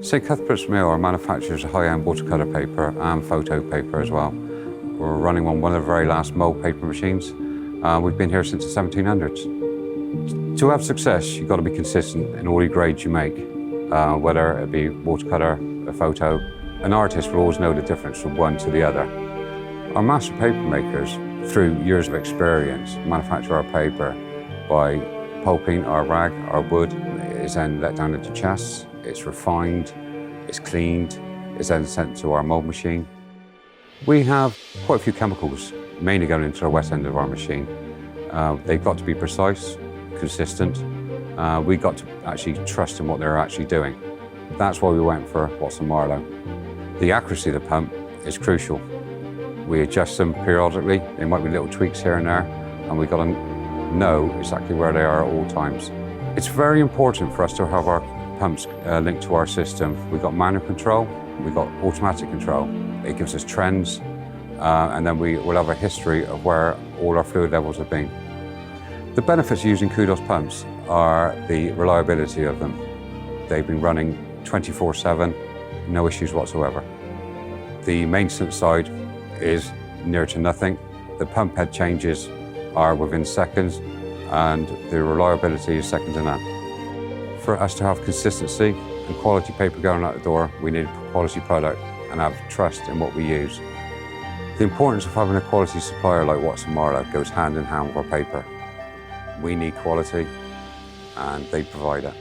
St. Cuthberts Mill are manufacturers of high-end watercolour paper and photo paper as well. We're running on one of the very last mould paper machines. We've been here since the 1700s. To have success, you've got to be consistent in all your grades you make, whether it be watercolour, a photo. An artist will always know the difference from one to the other. Our master paper makers, through years of experience, manufacture our paper by pulping our rag, our wood. It is then let down into chests. It's refined, it's cleaned, it's then sent to our mould machine. We have quite a few chemicals, mainly going into the wet end of our machine. They've got to be precise, consistent. We've got to actually trust in what they're actually doing. That's why we went for Watson-Marlow. The accuracy of the pump is crucial. We adjust them periodically. There might be little tweaks here and there, and we've got to know exactly where they are at all times. It's very important for us to have our pumps linked to our system. We've got manual control, we've got automatic control. It gives us trends, and then we will have a history of where all our fluid levels have been. The benefits of using Kudos pumps are the reliability of them. They've been running 24/7, no issues whatsoever. The maintenance side is near to nothing. The pump head changes are within seconds, and the reliability is second to none. For us to have consistency and quality paper going out the door, we need a quality product and have trust in what we use. The importance of having a quality supplier like Watson-Marlow goes hand in hand with our paper. We need quality, and they provide it.